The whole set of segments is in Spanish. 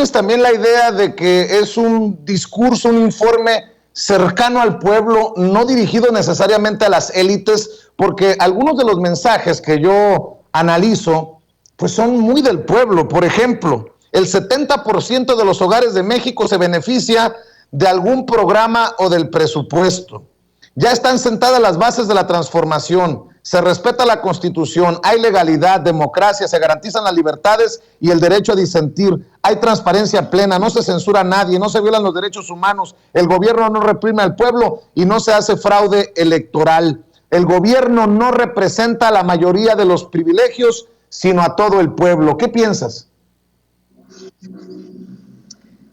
tienes también la idea de que es un discurso, un informe cercano al pueblo, no dirigido necesariamente a las élites, porque algunos de los mensajes que yo analizo, pues son muy del pueblo. Por ejemplo, el 70% de los hogares de México se beneficia de algún programa o del presupuesto. Ya están sentadas las bases de la transformación, se respeta la Constitución, hay legalidad, democracia, se garantizan las libertades y el derecho a disentir, hay transparencia plena, no se censura a nadie, no se violan los derechos humanos, el gobierno no reprime al pueblo y no se hace fraude electoral. El gobierno no representa a la mayoría de los privilegios, sino a todo el pueblo. ¿Qué piensas?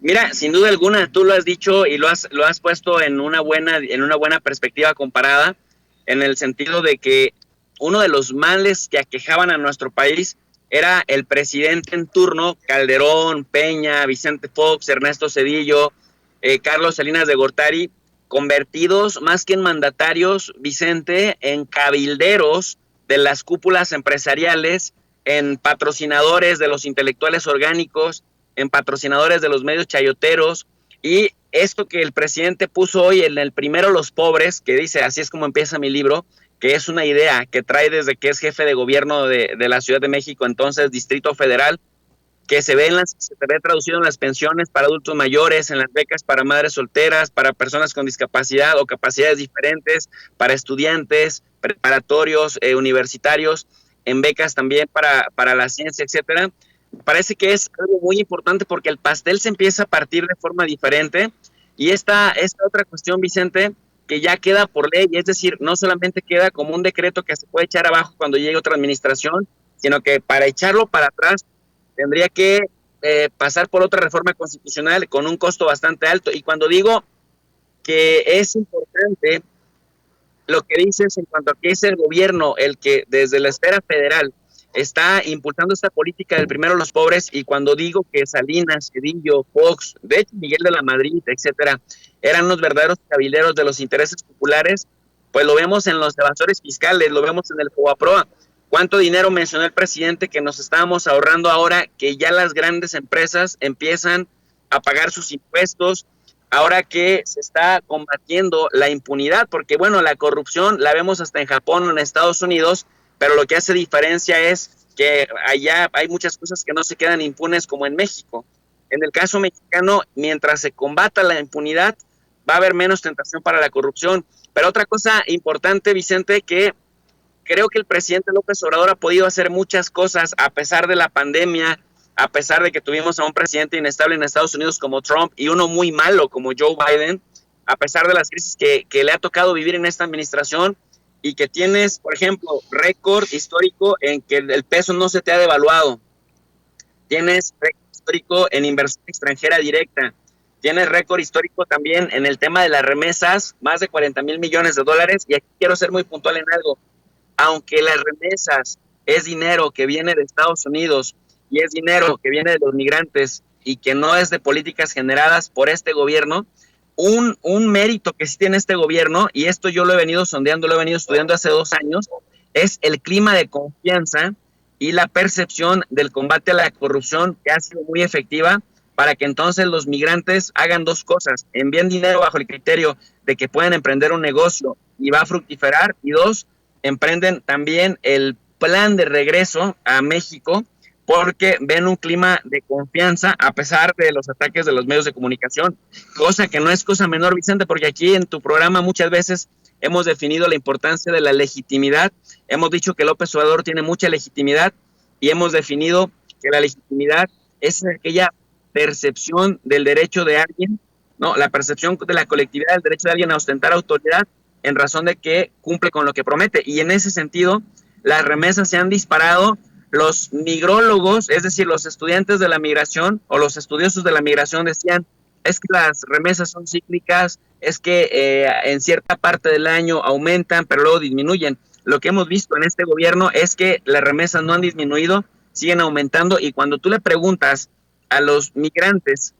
Mira, sin duda alguna, tú lo has dicho y lo has puesto en una buena perspectiva comparada, en el sentido de que uno de los males que aquejaban a nuestro país era el presidente en turno, Calderón, Peña, Vicente Fox, Ernesto Zedillo, Carlos Salinas de Gortari, convertidos más que en mandatarios, Vicente, en cabilderos de las cúpulas empresariales, en patrocinadores de los intelectuales orgánicos, en patrocinadores de los medios chayoteros, y esto que el presidente puso hoy en el primero los pobres, que dice, así es como empieza mi libro, que es una idea que trae desde que es jefe de gobierno de la Ciudad de México, entonces Distrito Federal, que se ve traducido en las pensiones para adultos mayores, en las becas para madres solteras, para personas con discapacidad o capacidades diferentes, para estudiantes, preparatorios, universitarios, en becas también para la ciencia, etcétera. Parece que es algo muy importante porque el pastel se empieza a partir de forma diferente, y esta otra cuestión, Vicente, que ya queda por ley, es decir, no solamente queda como un decreto que se puede echar abajo cuando llegue otra administración, sino que para echarlo para atrás tendría que pasar por otra reforma constitucional con un costo bastante alto. Y cuando digo que es importante lo que dices en cuanto a que es el gobierno el que desde la esfera federal está impulsando esta política del primero los pobres, y cuando digo que Salinas, Cedillo, Fox, de hecho Miguel de la Madrid, etcétera, eran los verdaderos cabilderos de los intereses populares, pues lo vemos en los evasores fiscales, lo vemos en el FOBAPROA. ¿Cuánto dinero mencionó el presidente que nos estábamos ahorrando ahora que ya las grandes empresas empiezan a pagar sus impuestos, ahora que se está combatiendo la impunidad? Porque bueno, la corrupción la vemos hasta en Japón o en Estados Unidos, pero lo que hace diferencia es que allá hay muchas cosas que no se quedan impunes como en México. En el caso mexicano, mientras se combata la impunidad, va a haber menos tentación para la corrupción. Pero otra cosa importante, Vicente, que creo que el presidente López Obrador ha podido hacer muchas cosas a pesar de la pandemia, a pesar de que tuvimos a un presidente inestable en Estados Unidos como Trump y uno muy malo como Joe Biden, a pesar de las crisis que le ha tocado vivir en esta administración, y que tienes, por ejemplo, récord histórico en que el peso no se te ha devaluado, tienes récord histórico en inversión extranjera directa, tienes récord histórico también en el tema de las remesas, más de 40,000 millones de dólares, y aquí quiero ser muy puntual en algo. Aunque las remesas es dinero que viene de Estados Unidos y es dinero que viene de los migrantes y que no es de políticas generadas por este gobierno, un mérito que sí tiene este gobierno, y esto yo lo he venido sondeando, lo he venido estudiando hace 2 años, es el clima de confianza y la percepción del combate a la corrupción, que ha sido muy efectiva para que entonces los migrantes hagan 2 cosas: envíen dinero bajo el criterio de que pueden emprender un negocio y va a fructiferar, y 2, emprenden también el plan de regreso a México porque ven un clima de confianza a pesar de los ataques de los medios de comunicación, cosa que no es cosa menor, Vicente, porque aquí en tu programa muchas veces hemos definido la importancia de la legitimidad, hemos dicho que López Obrador tiene mucha legitimidad, y hemos definido que la legitimidad es aquella percepción del derecho de alguien, no, la percepción de la colectividad del derecho de alguien a ostentar autoridad en razón de que cumple con lo que promete. Y en ese sentido, las remesas se han disparado. Los migrólogos, es decir, los estudiantes de la migración o los estudiosos de la migración decían, es que las remesas son cíclicas, es que en cierta parte del año aumentan, pero luego disminuyen. Lo que hemos visto en este gobierno es que las remesas no han disminuido, siguen aumentando, y cuando tú le preguntas a los migrantes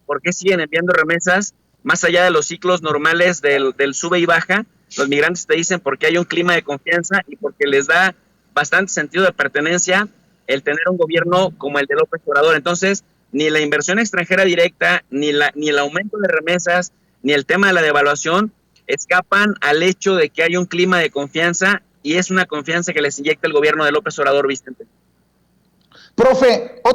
por qué siguen enviando remesas, más allá de los ciclos normales del sube y baja, los migrantes te dicen porque hay un clima de confianza y porque les da bastante sentido de pertenencia el tener un gobierno como el de López Obrador. Entonces, ni la inversión extranjera directa, ni el aumento de remesas, ni el tema de la devaluación escapan al hecho de que hay un clima de confianza, y es una confianza que les inyecta el gobierno de López Obrador, Vicente. Profe, otra